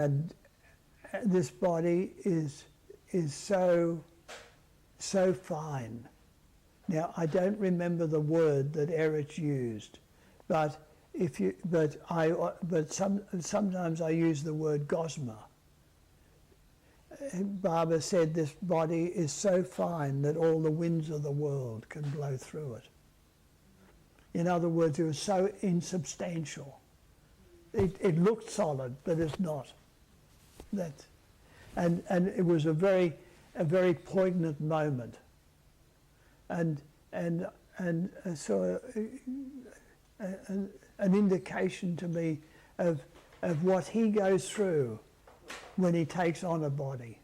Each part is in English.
And this body is so fine. Now I don't remember the word that Erich used, but sometimes I use the word gosma. Baba said this body is so fine that all the winds of the world can blow through it. In other words, it was so insubstantial. It looked solid, but it's not. And it was a very poignant moment, and so an indication to me of what he goes through when he takes on a body.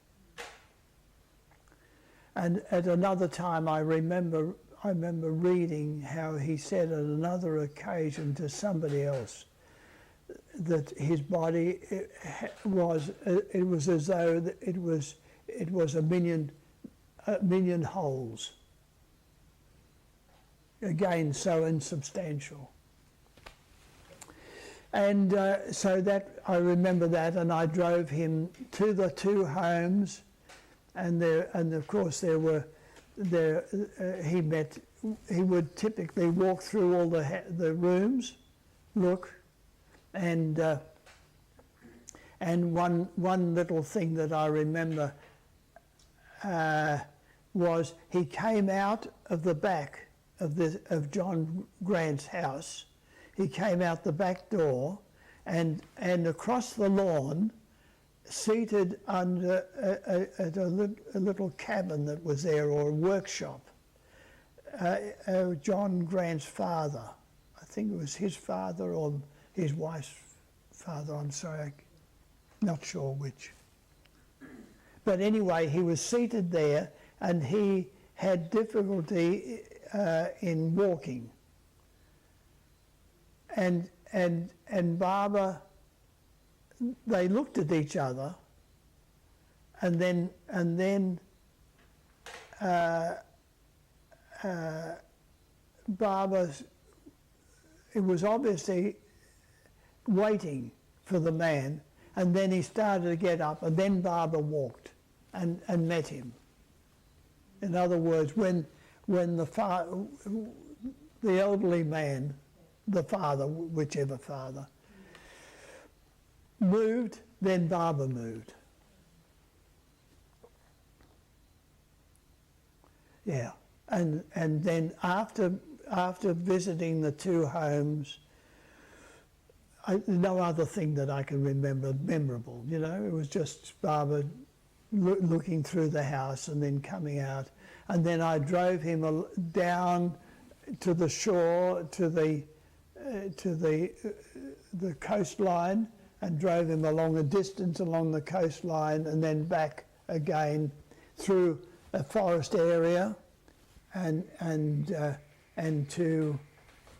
And at another time, I remember reading how he said at another occasion to somebody else that his body was as though it was a million holes. Again, so insubstantial. And so that I remember that, and I drove him to the two homes, and of course he would typically walk through all the rooms, look, and one little thing that I remember was he came out of the back of John Grant's house. He came out the back door, and across the lawn, seated under a little cabin that was there, or a workshop, John Grant's father. I think it was his father or his wife's father, I'm sorry, not sure which. But anyway, he was seated there, and he had difficulty in walking. And Baba, they looked at each other, and then Baba, it was obviously waiting for the man, and then he started to get up, and then Baba walked and met him. In other words, when the elderly man, the father, whichever father, moved, then Baba moved. Yeah, and then after visiting the two homes, no other thing that I can remember memorable. You know, it was just Baba looking through the house and then coming out, and then I drove him down to the shore, to the coastline, and drove him along a distance along the coastline, and then back again through a forest area, and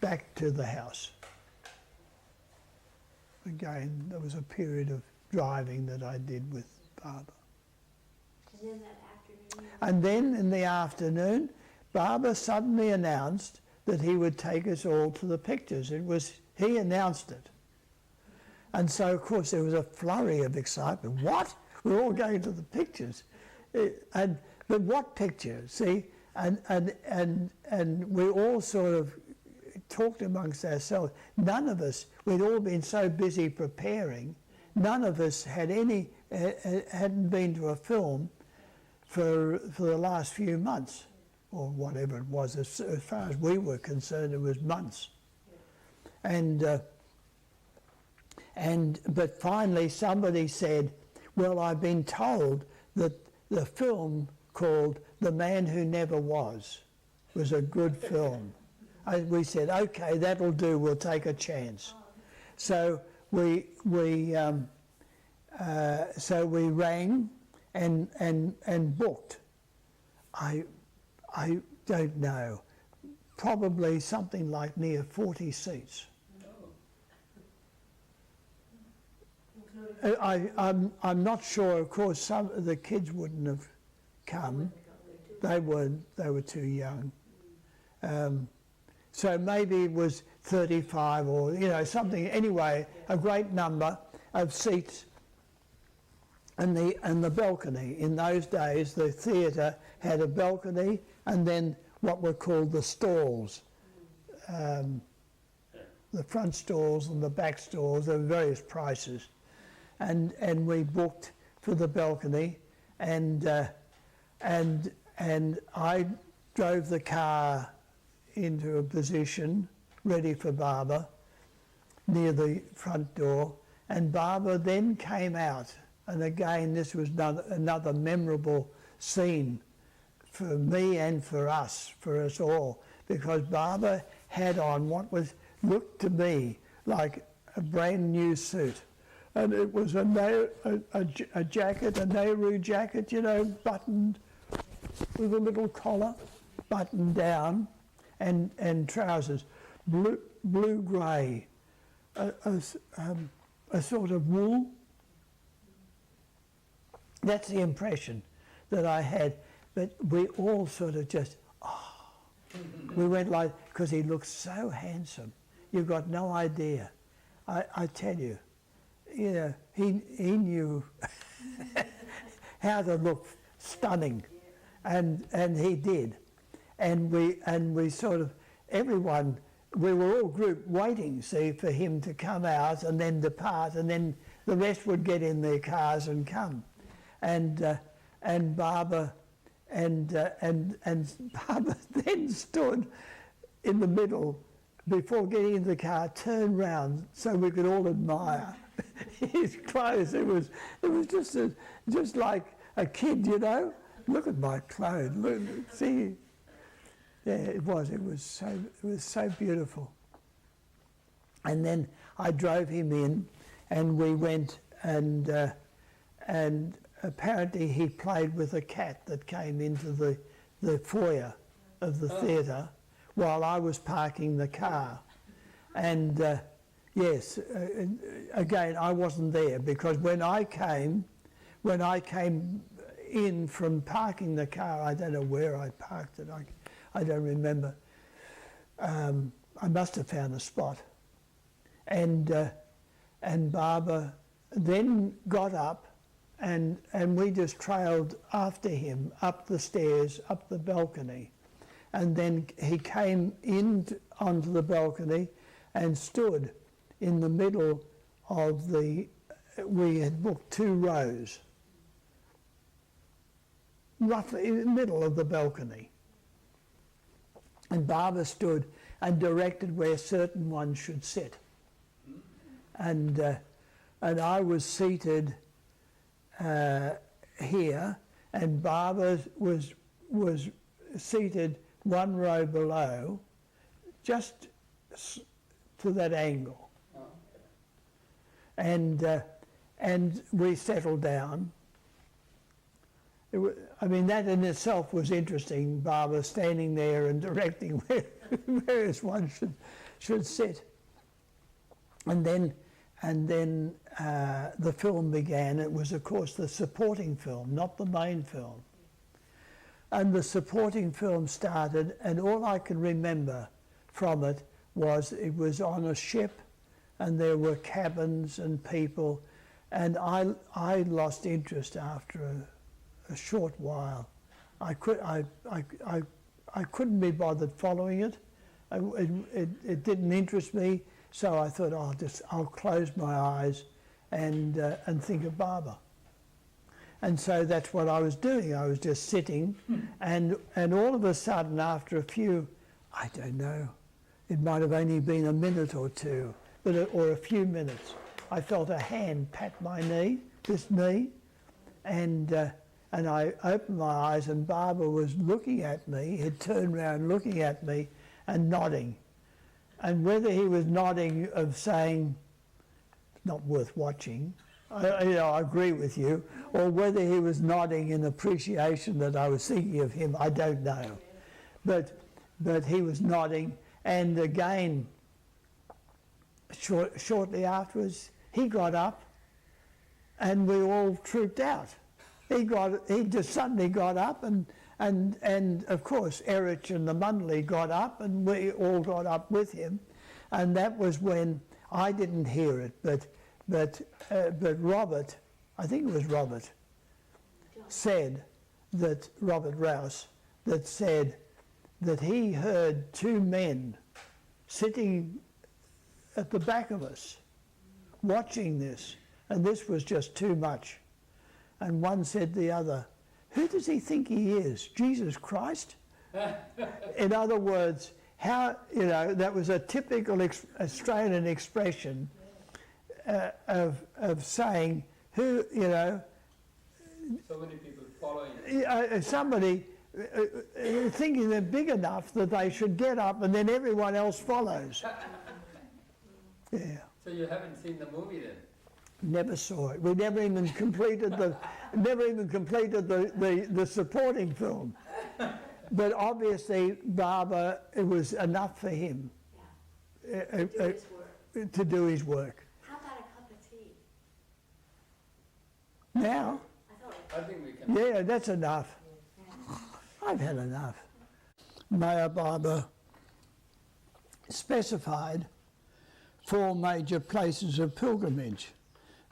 back to the house. Again, there was a period of driving that I did with Baba. And then that afternoon? And then in the afternoon, Baba suddenly announced that he would take us all to the pictures. He announced it. And so, of course, there was a flurry of excitement. What? We're all going to the pictures. But what pictures? See, and we all sort of talked amongst ourselves. None of us, we'd all been so busy preparing, none of us hadn't been to a film for the last few months, or whatever it was. As far as we were concerned, it was months. But finally somebody said, well, I've been told that the film called The Man Who Never Was a good film. We said, okay, that'll do, we'll take a chance. So we rang and booked. I don't know, probably something like near 40 seats. I'm not sure. Of course, some of the kids wouldn't have come. They were too young. So maybe it was 35 or something. Anyway, a great number of seats, and the balcony. In those days, the theatre had a balcony and then what were called the stalls. The front stalls and the back stalls, there were various prices. And we booked for the balcony, and I drove the car into a position ready for Barbara near the front door, and Barbara then came out. And again, this was another memorable scene for me and for us all, because Barbara had on what looked to me like a brand new suit. And it was a jacket, a Nehru jacket, you know, buttoned with a little collar, buttoned down, and trousers, blue-grey, a sort of wool. That's the impression that I had. But we all sort of just, we went like, because he looked so handsome. You've got no idea. I tell you, you know, he knew how to look stunning, and he did. And we sort of, everyone, we were all grouped waiting, see, for him to come out and then depart, and then the rest would get in their cars and come. And Barbara Barbara then stood in the middle before getting in the car, turned round so we could all admire his clothes. It was just like a kid, you know. Look at my clothes. Look, see. Yeah, it was so beautiful. And then I drove him in, and we went, and apparently he played with a cat that came into the foyer of the theatre while I was parking the car. And yes, again, I wasn't there, because when I came in from parking the car, I don't know where I parked it. I don't remember. I must have found a spot. And Barbara then got up, and we just trailed after him up the stairs, up the balcony. And then he came onto the balcony and stood in the middle of we had booked 2 rows, roughly in the middle of the balcony. And Barbara stood and directed where certain ones should sit. And I was seated here, and Barbara was seated 1 row below, just to that angle. And we settled down. I mean, that in itself was interesting, Barbara standing there and directing where various ones should sit. And then the film began. It was, of course, the supporting film, not the main film. And the supporting film started, and all I can remember from it was on a ship, and there were cabins and people, and I lost interest after a short while. I couldn't be bothered following it. It didn't interest me, so I thought I'll close my eyes and think of Barbara. And so that's what I was doing. I was just sitting, and all of a sudden, after a few, I don't know, it might have only been a minute or two, or a few minutes, I felt a hand pat my knee, this knee, and I opened my eyes, and Barbara was looking at me, had turned around looking at me and nodding. And whether he was nodding of saying, not worth watching, I agree with you, or whether he was nodding in appreciation that I was thinking of him, I don't know. But he was nodding, and again, shortly afterwards, he got up, and we all trooped out. He just suddenly got up, and of course Erich and the Mundley got up, and we all got up with him, and that was when I didn't hear it, but Robert I think it was Robert, said that, Robert Rouse, that said that he heard two men sitting at the back of us watching this, and this was just too much. And one said to the other, "Who does he think he is? Jesus Christ?" In other words, how, you know, that was a typical Australian expression of saying, who, you know, So many people following. somebody thinking they're big enough that they should get up and then everyone else follows. Yeah. So you haven't seen the movie then? Never saw it. We never even completed the the supporting film. But obviously, Barber, it was enough for him Yeah. Do his work. to do his work. How about a cup of tea? Now, I thought, I think we can. yeah, that's enough. I've had enough. Mayor Barber specified 4 major places of pilgrimage: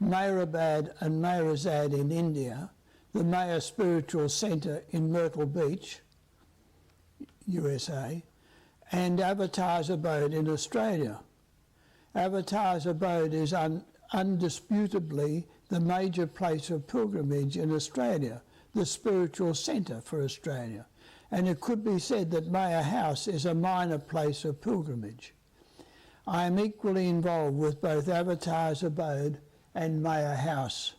Mehrabad and Mehrazad in India, the Maya Spiritual Centre in Myrtle Beach, USA, and Avatar's Abode in Australia. Avatar's Abode is undisputably the major place of pilgrimage in Australia, the spiritual centre for Australia, and it could be said that Maya House is a minor place of pilgrimage. I am equally involved with both Avatar's Abode and Maya House.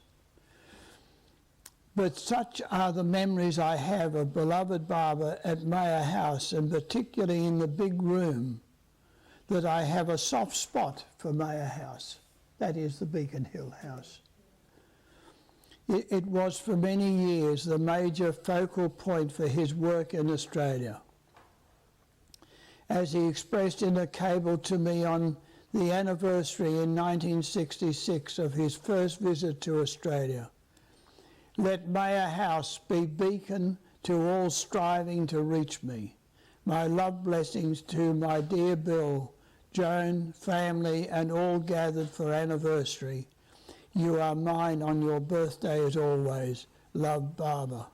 But such are the memories I have of beloved Barber at Maya House, and particularly in the big room, that I have a soft spot for Maya House. That is the Beacon Hill House. It was for many years the major focal point for his work in Australia. As he expressed in a cable to me on the anniversary in 1966 of his first visit to Australia, "Let Maya House be beacon to all striving to reach me. My love blessings to my dear Bill, Joan, family and all gathered for anniversary. You are mine on your birthday as always. Love, Barber."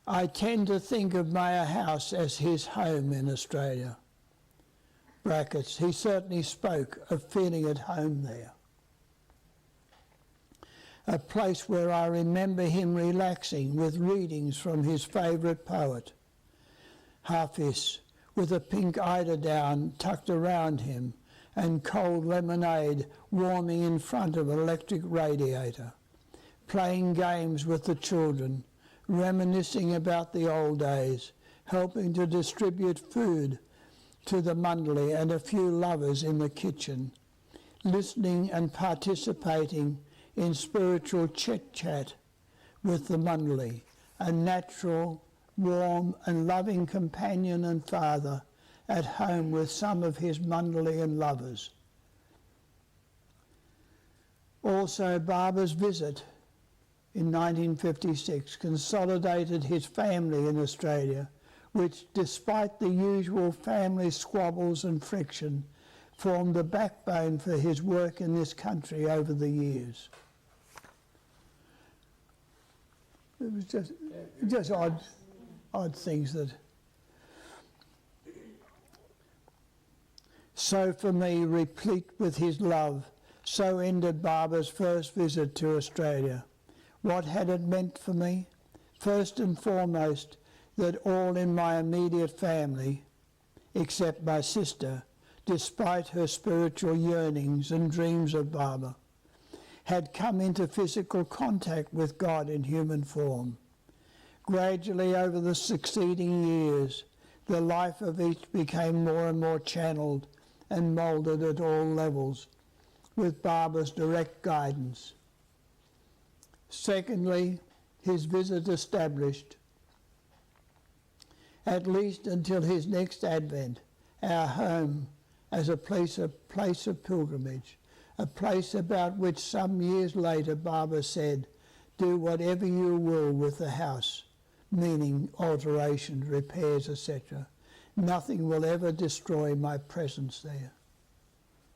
I tend to think of Maya House as his home in Australia. Brackets, he certainly spoke of feeling at home there. A place where I remember him relaxing with readings from his favourite poet, Hafiz, with a pink eiderdown tucked around him and cold lemonade warming in front of an electric radiator, playing games with the children, reminiscing about the old days, helping to distribute food to the Mundley and a few lovers in the kitchen, listening and participating in spiritual chit-chat with the Mundley, a natural, warm and loving companion and father at home with some of his Mundleyan lovers. Also, Barber's visit in 1956 consolidated his family in Australia, which, despite the usual family squabbles and friction, formed the backbone for his work in this country over the years. It was just odd things that. So for me, replete with his love, so ended Barber's first visit to Australia. What had it meant for me? First and foremost, that all in my immediate family, except my sister, despite her spiritual yearnings and dreams of Barber, had come into physical contact with God in human form. Gradually, over the succeeding years, the life of each became more and more channeled and moulded at all levels, with Barber's direct guidance. Secondly, his visit established, at least until his next advent, our home as a place of pilgrimage, a place about which some years later Barber said, "Do whatever you will with the house," meaning alterations, repairs, etc. "Nothing will ever destroy my presence there,"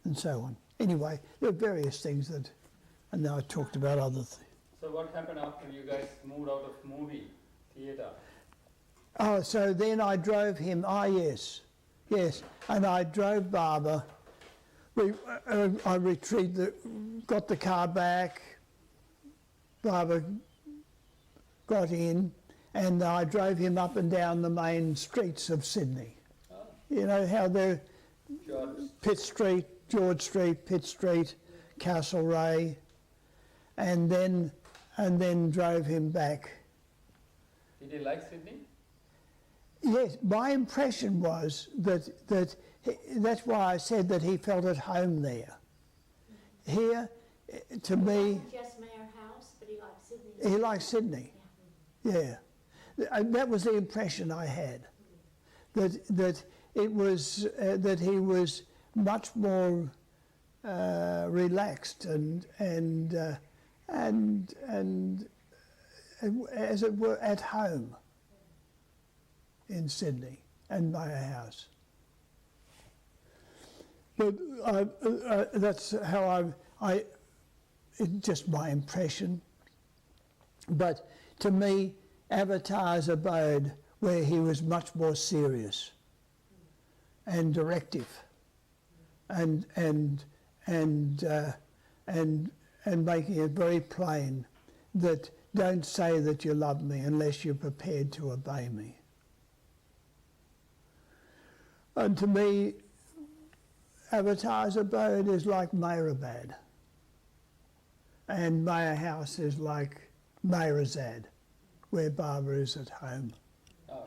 and so on. Anyway, there are various things that And then I talked about other things. So what happened after you guys moved out of movie theatre? Oh, so then I drove him. Yes, and I drove Barbara. I got the car back. Barbara got in, and I drove him up and down the main streets of Sydney. Oh, You know how they're George. Pitt Street, George Street, Pitt Street, Castlereagh, and then drove him back. Did you like Sydney? Yes, my impression was that's why I said that he felt at home there. Here, to It me, wasn't just Mayor House, but he liked Sydney. he liked Sydney. Yeah, that was the impression I had. That it was that he was much more relaxed and as it were at home in Sydney and Mayor House. But that's how it's just my impression. But to me, Avatar's abode where he was much more serious and directive and making it very plain that don't say that you love me unless you're prepared to obey me. And to me, Avatar's abode is like Mehrabad, and Mayor House is like Mehrazad, where Barbara is at home. Oh,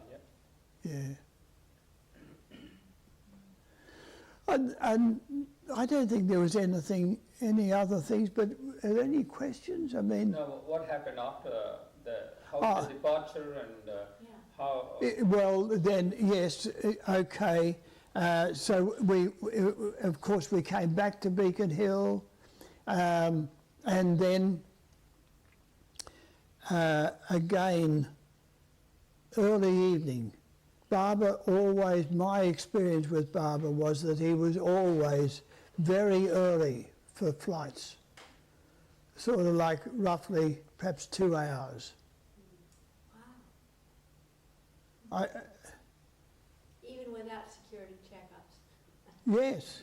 yeah. Yeah. And I don't think there was any other things, but are there any questions? I mean, No, what happened after the departure and Yeah. how? well, then, yes, okay. So we, of course, we came back to Beacon Hill, and then again, early evening. Barbara always, my experience with Barbara was that he was always very early for flights, sort of like roughly perhaps 2 hours. Wow. Even without security checkups. Yes.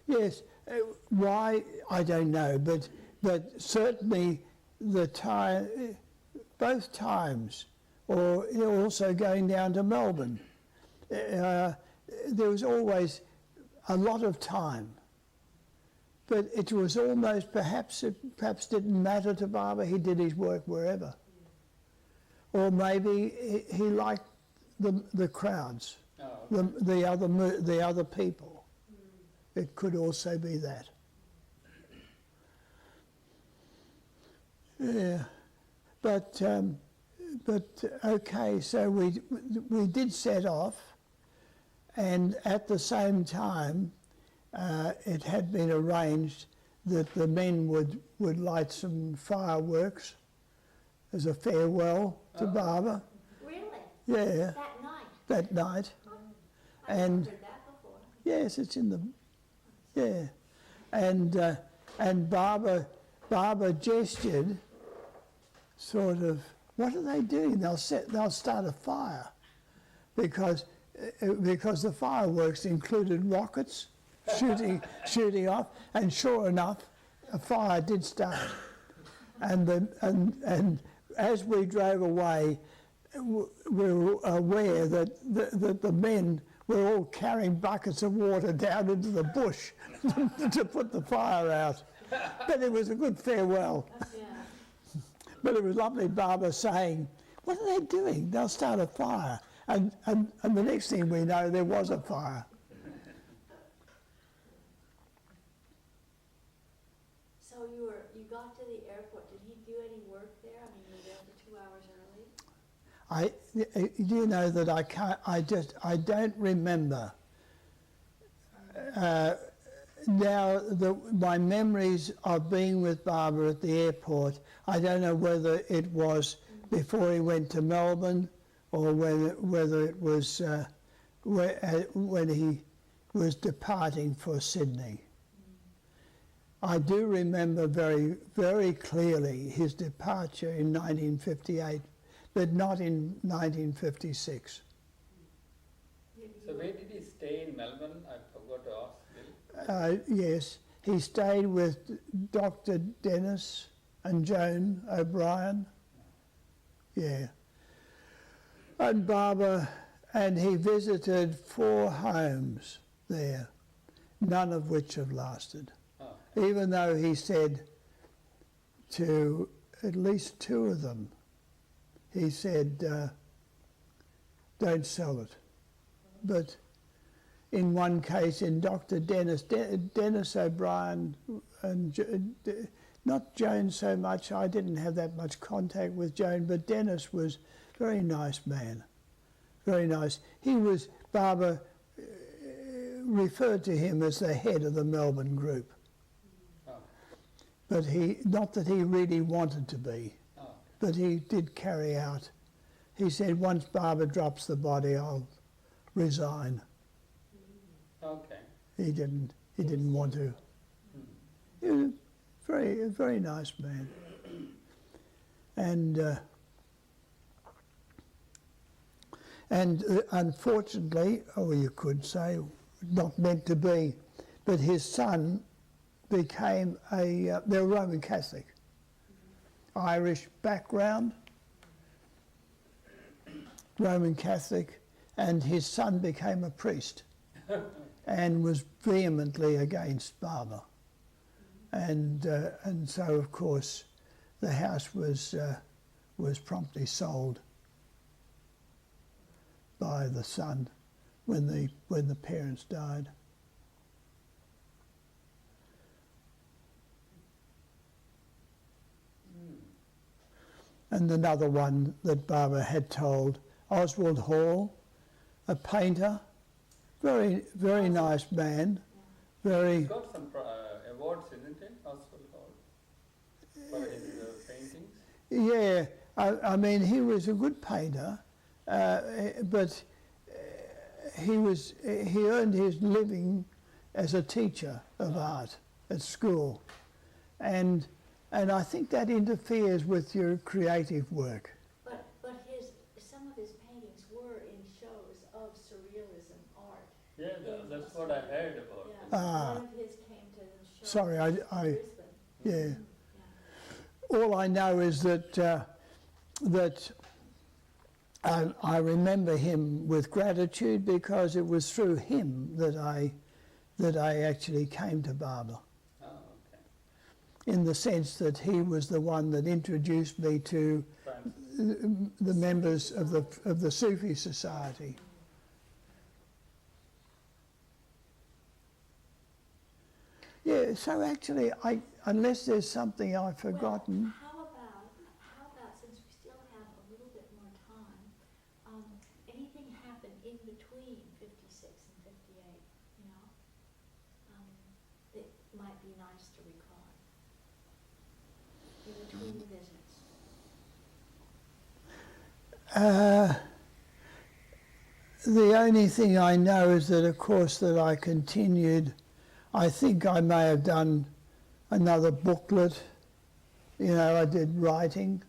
Yes. Why, I don't know, but certainly the time, both times, or also going down to Melbourne, there was always a lot of time. But it was almost, perhaps didn't matter to Barbara, he did his work wherever. Or maybe he liked the crowds, Oh, the other people. It could also be that. Yeah, but okay. So we did set off, and at the same time, it had been arranged that the men would light some fireworks as a farewell to Barbara. Really? Yeah, That night? that night. I've And- never heard that before. Yes, it's in the, yeah, and Barbara gestured, sort of. What are they doing? They'll start a fire, because the fireworks included rockets shooting off, and sure enough, a fire did start, and as we drove away, we were aware that the men were all carrying buckets of water down into the bush to put the fire out. But it was a good farewell. Yeah. But it was lovely, Barbara saying, "What are they doing? They'll start a fire." And the next thing we know, there was a fire. So you got to the airport. Did he do any work there? I mean, you were there for 2 hours early? You know that I don't remember. Now, my memories of being with Barbara at the airport, I don't know whether it was before he went to Melbourne or whether it was when he was departing for Sydney. I do remember very, very clearly his departure in 1958, but not in 1956. So where did he stay in Melbourne? I forgot to ask Bill. Yes, he stayed with Dr. Dennis and Joan O'Brien. Yeah. And Barbara, and he visited 4 homes there, none of which have lasted. Oh, Even though he said to at least 2 of them, he said, don't sell it. But in one case, in Dr. Dennis O'Brien, and not Joan so much, I didn't have that much contact with Joan, but Dennis was a very nice man, very nice. He was, Barbara referred to him as the head of the Melbourne group. oh, But not that he really wanted to be, oh. but he did carry out. He said, once Barbara drops the body, I'll resign. Okay. He didn't want to. He was a very nice man. And unfortunately, or you could say, not meant to be, but his son became they're Roman Catholic, Irish background, Roman Catholic, and his son became a priest and was vehemently against Barbara. And so, of course, the house was promptly sold by the son when the parents died. And another one that Barbara had told, Oswald Hall, a painter, very, very nice man, very... He's got some awards, isn't it, Oswald Hall, for his paintings? Yeah, I mean, he was a good painter, but he earned his living as a teacher of art at school, and I think that interferes with your creative work. But some of his paintings were in shows of surrealism art. Yeah, that's what I heard about. Yeah, Ah. one of his came to show Sorry, in I Brisbane. yeah. All I know is that I remember him with gratitude because it was through him that I actually came to Barbara, Oh, okay. in the sense that he was the one that introduced me to the members of the Sufi Society. Yeah, so actually, unless there's something I've forgotten. Well, how about since we still have a little bit more time, anything happened in between 56 and 58, you know? That might be nice to recall. In between the visits. The only thing I know is that, of course, that I continued. I think I may have done another booklet. You know, I did writing.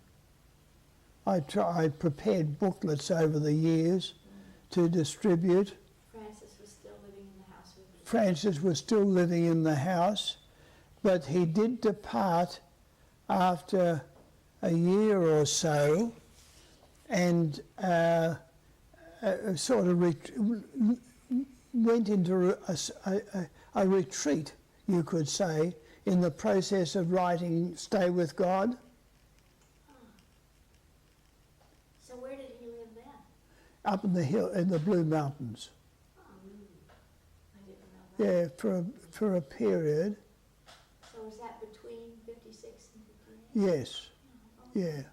I prepared booklets over the years to distribute. Francis was still living in the house with you. Francis was still living in the house, but he did depart after a year or so, and sort of went into a retreat, you could say, in the process of writing Stay With God. So where did he live then? Up in the hill, in the Blue Mountains. I didn't know that. Yeah, for a period. So was that between 56 and 58? Yes, yeah.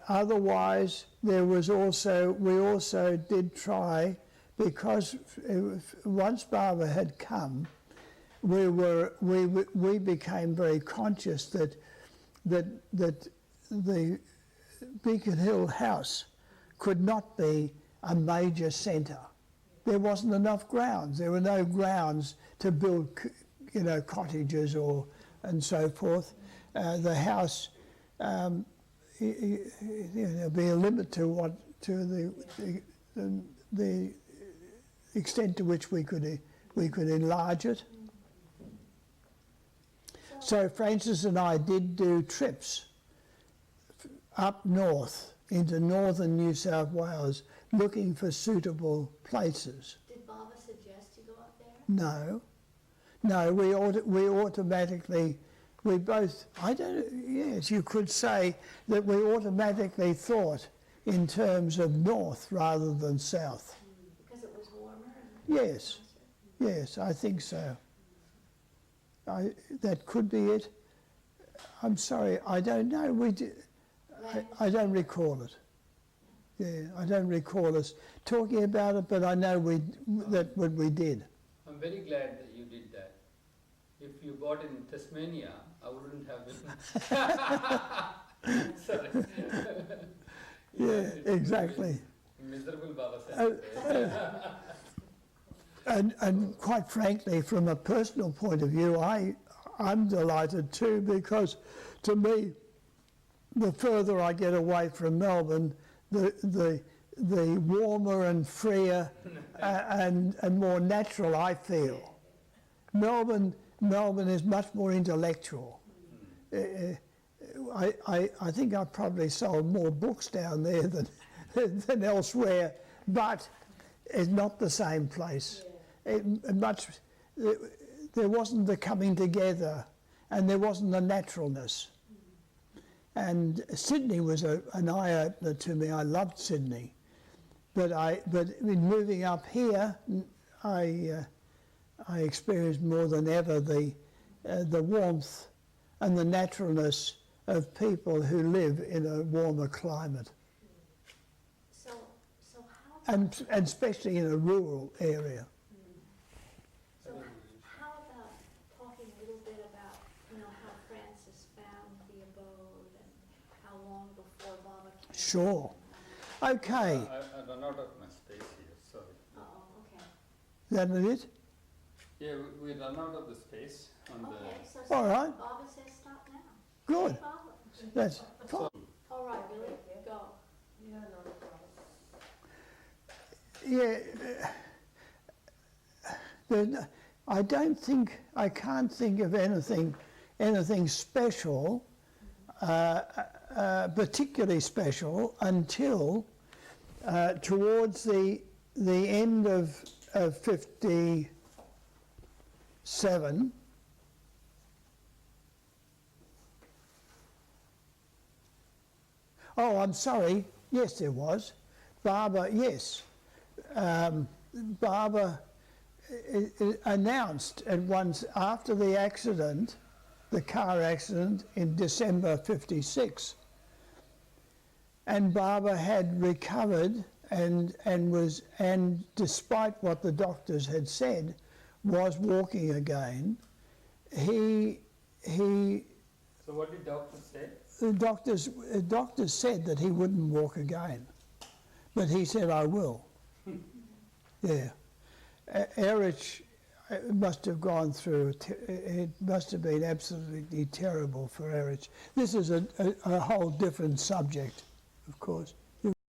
Otherwise, we also did try, because once Barbara had come, we became very conscious that the Beacon Hill house could not be a major centre. There wasn't enough grounds. There were no grounds to build you know, cottages or and so forth. The house, there'll be a limit to the extent to which we could enlarge it. So Francis and I did do trips up north into northern New South Wales looking for suitable places. Did Baba suggest you go up there? No, we automatically, we both, yes, you could say that we automatically thought in terms of north rather than south. Because it was warmer? Yes, yes, I think so. That could be it. I'm sorry, I don't know. I don't recall it. Yeah, I don't recall us talking about it, but I know that what we did. I'm very glad that you did that. If you bought in Tasmania, I wouldn't have been. Sorry. Yeah, exactly. Miserable Baba Sahib. And quite frankly, from a personal point of view, I'm delighted too, because to me, the further I get away from Melbourne, the warmer and freer and more natural I feel. Melbourne is much more intellectual. I think I probably sold more books down there than elsewhere, but it's not the same place. There wasn't the coming together, and there wasn't the naturalness. And Sydney was an eye-opener to me. I loved Sydney, but in moving up here, I experienced more than ever the warmth and the naturalness of people who live in a warmer climate, So how about, and especially in a rural area. so how about talking a little bit about, how Francis found the abode and how long before Baba came? Sure. Okay. I run out of my space here, sorry. Uh-oh, okay. Is that it? Yeah, we run out of the space on Okay, the. so All right. Baba says stop now. Good. Hey, Baba. That's fine. All right, Billy, go. Yeah. I can't think of anything special, particularly special, until towards the end of 57. Oh, I'm sorry. Yes, there was. Baba, yes. Baba announced at once after the accident, the car accident in December 56. And Baba had recovered and despite what the doctors had said, was walking again. So what did doctors say? The doctors said that he wouldn't walk again, but he said, I will. Yeah. Erich must have gone through, it must have been absolutely terrible for Erich. This is a whole different subject, of course.